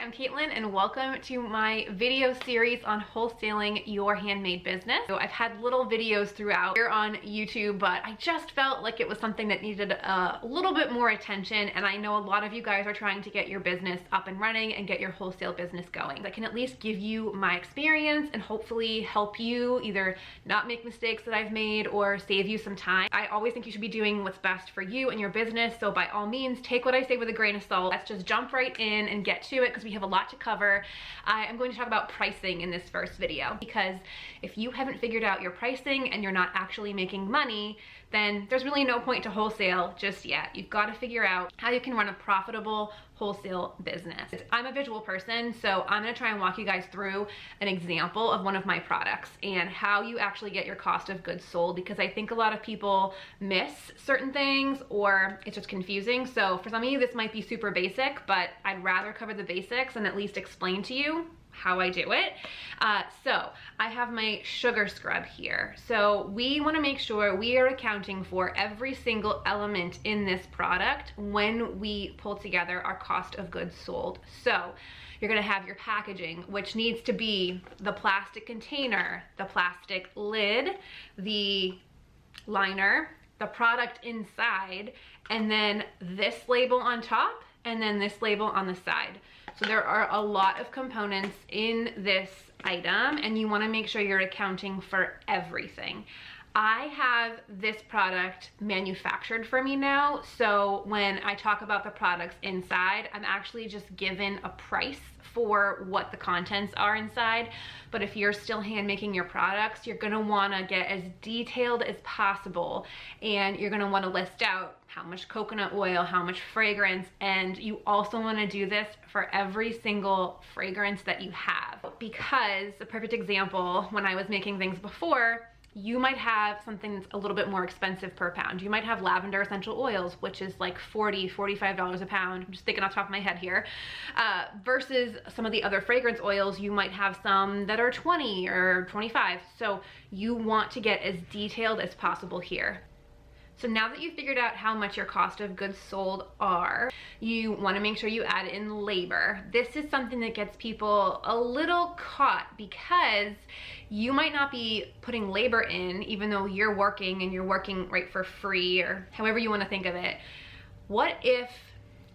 I'm Caitlin and welcome to my video series on wholesaling your handmade business. So I've had little videos throughout here on YouTube, but I just felt like it was something that needed a little bit more attention, and I know a lot of you guys are trying to get your business up and running and get your wholesale business going. I can at least give you my experience and hopefully help you either not make mistakes that I've made or save you some time. I always think you should be doing what's best for you and your business, so by all means, take what I say with a grain of salt. Let's just jump right in and get to it because we have a lot to cover. I am going to talk about pricing in this first video, because if you haven't figured out your pricing and you're not actually making money, then there's really no point to wholesale just yet. You've got to figure out how you can run a profitable wholesale business. I'm a visual person, so I'm gonna try and walk you guys through an example of one of my products and how you actually get your cost of goods sold, because I think a lot of people miss certain things or it's just confusing. So for some of you, this might be super basic, but I'd rather cover the basics and at least explain to you how I do it. So I have my sugar scrub here. So we want to make sure we are accounting for every single element in this product when we pull together our cost of goods sold. So you're going to have your packaging, which needs to be the plastic container, the plastic lid, the liner, the product inside, and then this label on top, and then this label on the side. So there are a lot of components in this item, and you want to make sure you're accounting for everything. I have this product manufactured for me now, so when I talk about the products inside, I'm actually just given a price for what the contents are inside. But if you're still hand making your products, you're gonna wanna get as detailed as possible, and you're gonna wanna list out how much coconut oil, how much fragrance, and you also wanna do this for every single fragrance that you have. Because a perfect example, when I was making things before, you might have something that's a little bit more expensive per pound. You might have lavender essential oils, which is like $40, $45 a pound. I'm just thinking off the top of my head here. Versus some of the other fragrance oils, you might have some that are 20 or 25. So you want to get as detailed as possible here. So now that you've figured out how much your cost of goods sold are, you want to make sure you add in labor. This is something that gets people a little caught, because you might not be putting labor in even though you're working and you're working right for free, or however you want to think of it. What if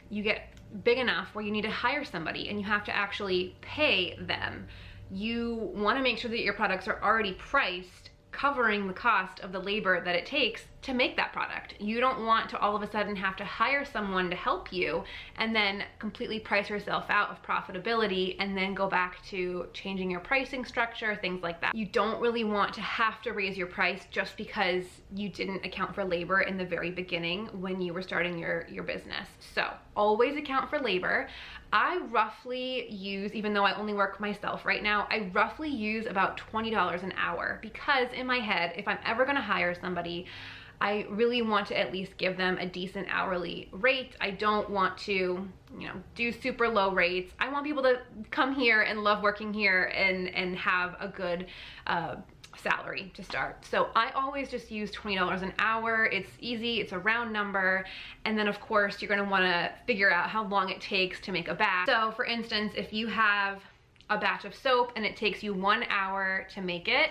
you get big enough where you need to hire somebody and you have to actually pay them? You want to make sure that your products are already priced, covering the cost of the labor that it takes to make that product. You don't want to all of a sudden have to hire someone to help you and then completely price yourself out of profitability and then go back to changing your pricing structure, things like that. You don't really want to have to raise your price just because you didn't account for labor in the very beginning when you were starting your business. So always account for labor. I roughly use, even though I only work myself right now, I roughly use about $20 an hour, because in my head, if I'm ever gonna hire somebody, I really want to at least give them a decent hourly rate. I don't want to, do super low rates. I want people to come here and love working here and have a good salary to start. So I always just use $20 an hour. It's easy, it's a round number. And then of course, you're gonna wanna figure out how long it takes to make a batch. So for instance, if you have a batch of soap and it takes you 1 hour to make it,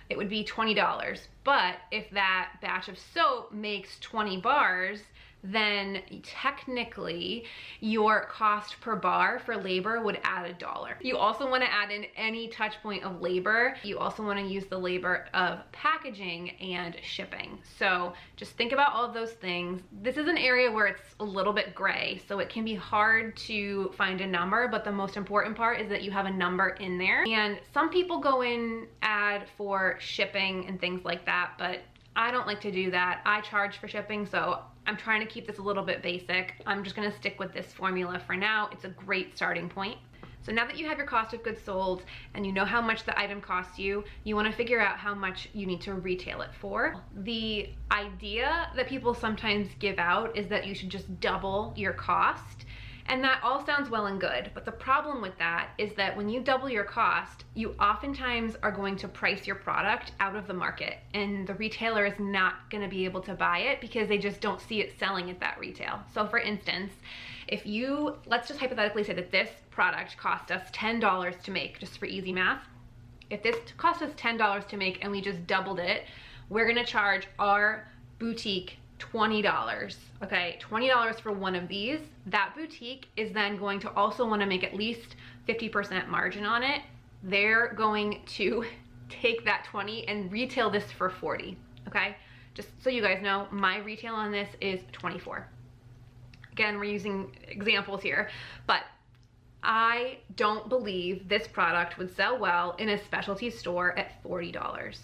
it would be $20. But if that batch of soap makes 20 bars, then technically your cost per bar for labor would add $1. You also want to add in any touch point of labor. You also want to use the labor of packaging and shipping. So just think about all of those things. This is an area where it's a little bit gray, so it can be hard to find a number, but the most important part is that you have a number in there. And some people go in add for shipping and things like that, but I don't like to do that. I charge for shipping, so I'm trying to keep this a little bit basic. I'm just gonna stick with this formula for now. It's a great starting point. So now that you have your cost of goods sold and you know how much the item costs you, you wanna figure out how much you need to retail it for. The idea that people sometimes give out is that you should just double your cost And that all sounds well and good, but the problem with that is that when you double your cost, you oftentimes are going to price your product out of the market, and the retailer is not going to be able to buy it because they just don't see it selling at that retail. So for instance, if you, let's just hypothetically say that this product cost us $10 to make, just for easy math. If this cost us $10 to make and we just doubled it, we're going to charge our boutique $20, okay? $20 for one of these. That boutique is then going to also want to make at least 50% margin on it. They're going to take that 20 and retail this for 40, okay? Just so you guys know, my retail on this is 24. Again, we're using examples here, but I don't believe this product would sell well in a specialty store at $40.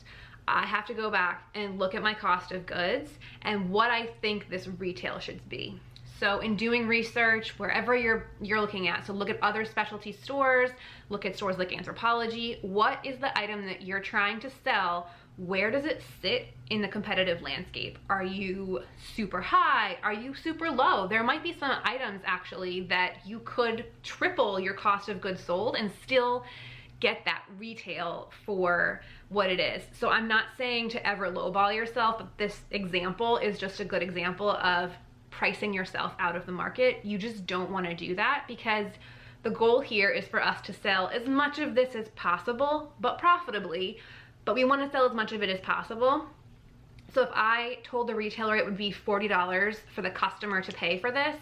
I have to go back and look at my cost of goods and what I think this retail should be. So in doing research, wherever you're looking at, so look at other specialty stores, look at stores like Anthropologie, what is the item that you're trying to sell? Where does it sit in the competitive landscape? Are you super high? Are you super low? There might be some items actually that you could triple your cost of goods sold and still get that retail for what it is. So I'm not saying to ever lowball yourself, but this example is just a good example of pricing yourself out of the market. You just don't want to do that, because the goal here is for us to sell as much of this as possible, but profitably, but we want to sell as much of it as possible. So if I told the retailer it would be $40 for the customer to pay for this,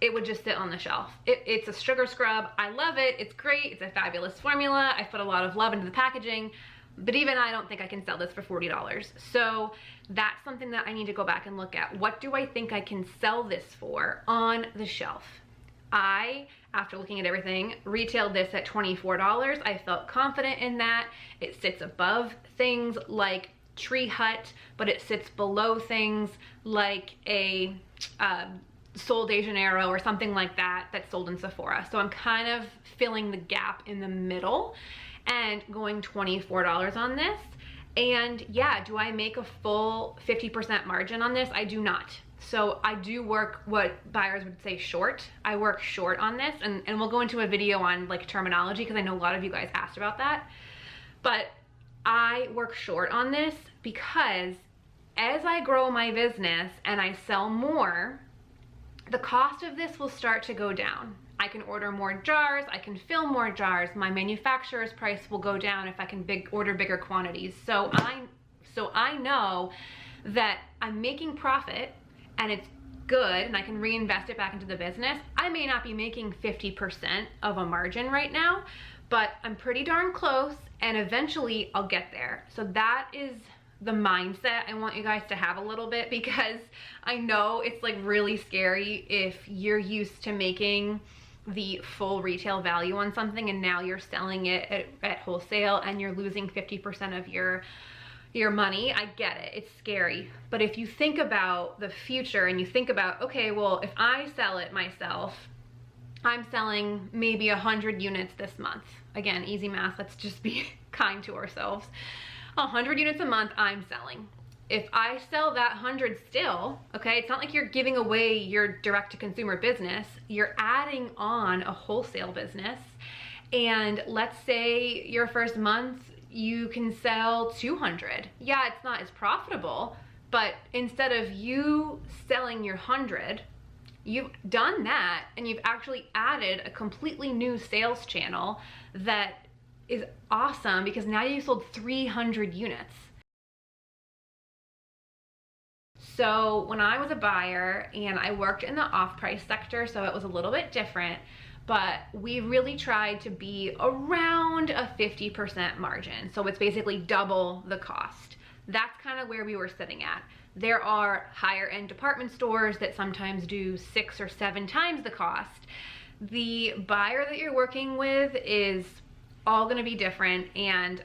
it would just sit on the shelf. It's a sugar scrub. I love it. It's great. It's a fabulous formula. I put a lot of love into the packaging, but even I don't think I can sell this for $40. So that's something that I need to go back and look at. What do I think I can sell this for on the shelf? I, after looking at everything, retailed this at $24. I felt confident in that. It sits above things like Tree Hut, but it sits below things like a Sol de Janeiro or something like that that's sold in Sephora. So I'm kind of filling the gap in the middle and going $24 on this. And yeah, do I make a full 50% margin on this? I do not. So I do work what buyers would say short. I work short on this, and we'll go into a video on like terminology, because I know a lot of you guys asked about that. But I work short on this because as I grow my business and I sell more, the cost of this will start to go down. I can order more jars, I can fill more jars, my manufacturer's price will go down if I can order bigger quantities. So I know that I'm making profit and it's good and I can reinvest it back into the business. I may not be making 50% of a margin right now, but I'm pretty darn close, and eventually I'll get there. So that is the mindset I want you guys to have a little bit, because I know it's like really scary if you're used to making the full retail value on something and now you're selling it at wholesale and you're losing 50% of your money. I get it, it's scary. But if you think about the future and you think about, okay, well, if I sell it myself, I'm selling maybe 100 units this month. Again, easy math, let's just be kind to ourselves. 100 units a month I'm selling. If I sell that 100 still, okay, it's not like you're giving away your direct-to-consumer business, you're adding on a wholesale business. And let's say your first month you can sell 200. Yeah, it's not as profitable, but instead of you selling your 100, you've done that and you've actually added a completely new sales channel that is awesome, because now you sold 300 units. So when I was a buyer and I worked in the off-price sector, so it was a little bit different, but we really tried to be around a 50% margin. So it's basically double the cost. That's kind of where we were sitting at. There are higher end department stores that sometimes do 6 or 7 times the cost. The buyer that you're working with is all gonna be different, and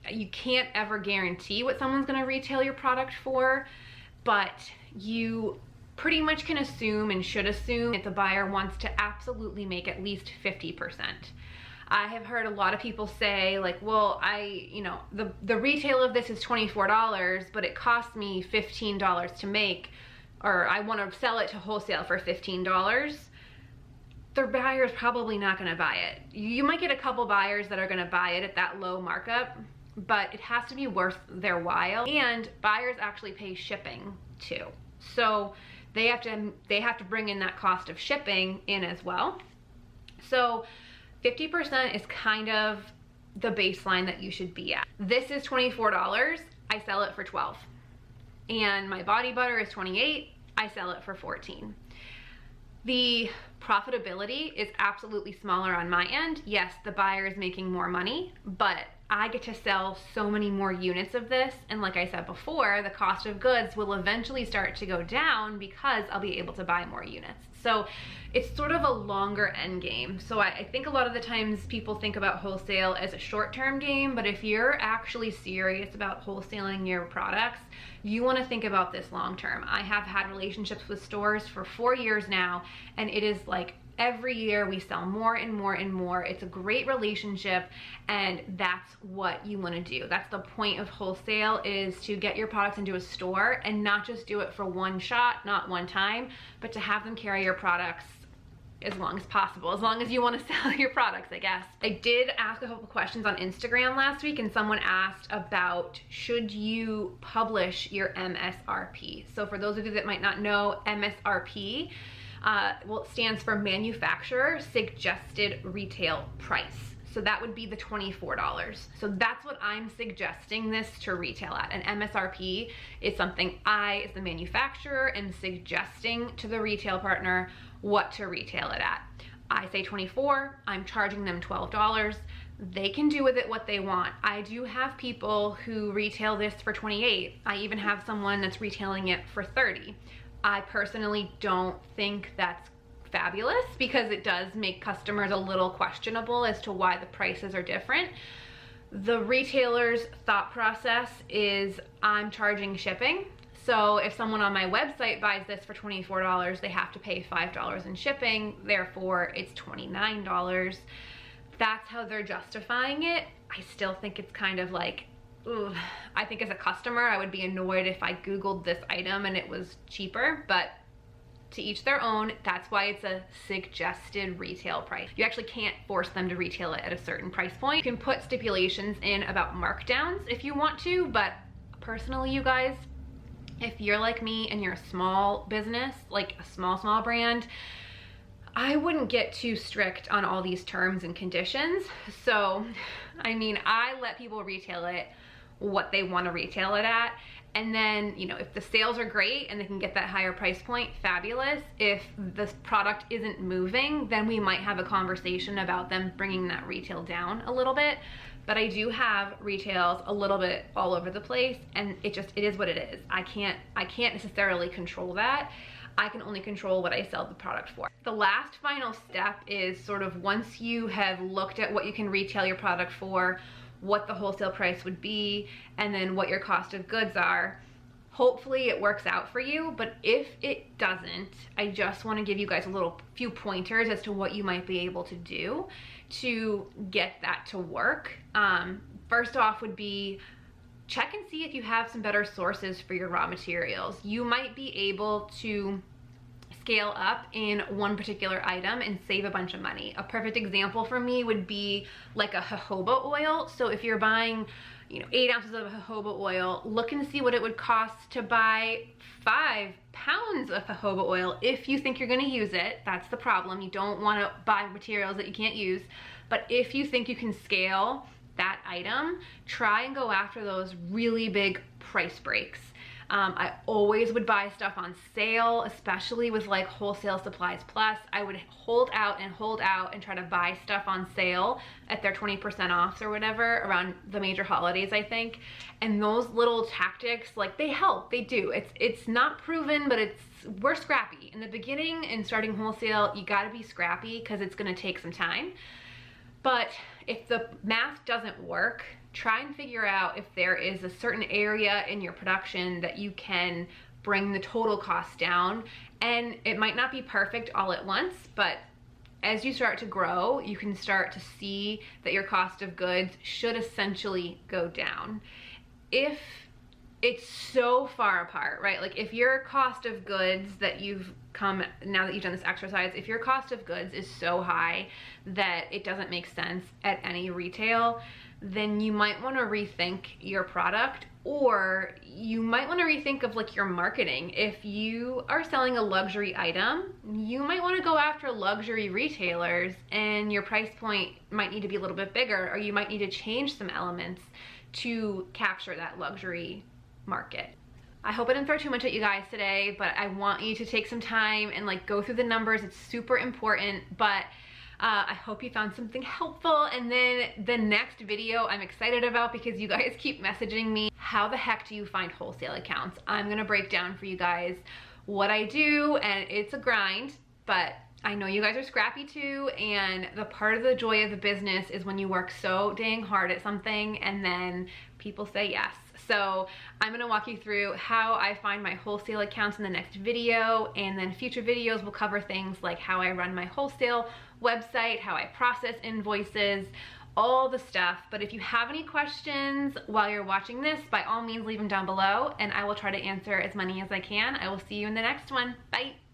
you can't ever guarantee what someone's gonna retail your product for, but you pretty much can assume and should assume that the buyer wants to absolutely make at least 50%. I have heard a lot of people say like, well, the retail of this is $24, but it costs me $15 to make, or I want to sell it to wholesale for $15. their buyer's probably not gonna buy it. You might get a couple buyers that are gonna buy it at that low markup, but it has to be worth their while. And buyers actually pay shipping too. So they have to bring in that cost of shipping in as well. So 50% is kind of the baseline that you should be at. This is $24, I sell it for $12. And my body butter is $28, I sell it for $14. The profitability is absolutely smaller on my end. Yes, the buyer is making more money, but I get to sell so many more units of this. And like I said before, the cost of goods will eventually start to go down because I'll be able to buy more units. So it's sort of a longer end game. So I think a lot of the times people think about wholesale as a short-term game, but if you're actually serious about wholesaling your products, you want to think about this long-term. I have had relationships with stores for 4 years now, and it is like every year we sell more and more and more. It's a great relationship, and that's what you want to do. That's the point of wholesale, is to get your products into a store and not just do it for one shot, not one time, but to have them carry your products as long as possible, as long as you want to sell your products, I guess. I did ask a couple questions on Instagram last week, and someone asked about, should you publish your MSRP? So for those of you that might not know, MSRP, well, it stands for Manufacturer Suggested Retail Price. So that would be the $24. So that's what I'm suggesting this to retail at. An MSRP is something I, as the manufacturer, am suggesting to the retail partner what to retail it at. I say 24, I'm charging them $12. They can do with it what they want. I do have people who retail this for 28. I even have someone that's retailing it for 30. I personally don't think that's fabulous because it does make customers a little questionable as to why the prices are different. The retailer's thought process is, I'm charging shipping. So if someone on my website buys this for $24, they have to pay $5 in shipping, therefore it's $29. That's how they're justifying it. I still think it's kind of like, ooh, I think as a customer, I would be annoyed if I Googled this item and it was cheaper, but to each their own. That's why it's a suggested retail price. You actually can't force them to retail it at a certain price point. You can put stipulations in about markdowns if you want to, but personally, you guys, if you're like me and you're a small business, like a small brand, I wouldn't get too strict on all these terms and conditions. So, I mean, I let people retail it what they want to retail it at. And then, you know, if the sales are great and they can get that higher price point, fabulous. If this product isn't moving, then we might have a conversation about them bringing that retail down a little bit. But I do have retails a little bit all over the place, and it is what it is. I can't necessarily control that. I can only control what I sell the product for. The last final step is sort of, once you have looked at what you can retail your product for, what the wholesale price would be, and then what your cost of goods are, hopefully it works out for you. But if it doesn't, I just want to give you guys a few pointers as to what you might be able to do to get that to work. First off would be, check and see if you have some better sources for your raw materials. You might be able to scale up in one particular item and save a bunch of money. A perfect example for me would be like a jojoba oil. So if you're buying, you know, 8 ounces of jojoba oil, look and see what it would cost to buy 5 pounds of jojoba oil if you think you're going to use it. That's the problem. You don't want to buy materials that you can't use. But if you think you can scale that item, try and go after those really big price breaks. I always would buy stuff on sale, especially with like Wholesale Supplies Plus. I would hold out and try to buy stuff on sale at their 20% offs or whatever around the major holidays, I think. And those little tactics, like, they help, they do. It's not proven, but we're scrappy. In the beginning and starting wholesale, you gotta be scrappy because it's gonna take some time. But if the math doesn't work, try and figure out if there is a certain area in your production that you can bring the total cost down. And it might not be perfect all at once, but as you start to grow, you can start to see that your cost of goods should essentially go down. If it's so far apart, right? Like if your cost of goods that you've come, now that you've done this exercise, if your cost of goods is so high that it doesn't make sense at any retail, then you might want to rethink your product, or you might want to rethink of like your marketing. If you are selling a luxury item, you might want to go after luxury retailers, and your price point might need to be a little bit bigger, or you might need to change some elements to capture that luxury market. I hope I didn't throw too much at you guys today, but I want you to take some time and like go through the numbers. It's super important, but I hope you found something helpful. And then the next video I'm excited about, because you guys keep messaging me, how the heck do you find wholesale accounts? I'm gonna break down for you guys what I do, and it's a grind, but I know you guys are scrappy too, and the part of the joy of the business is when you work so dang hard at something and then people say yes. So I'm gonna walk you through how I find my wholesale accounts in the next video, and then future videos will cover things like how I run my wholesale website, how I process invoices, all the stuff. But if you have any questions while you're watching this, by all means leave them down below and I will try to answer as many as I can. I will see you in the next one. Bye.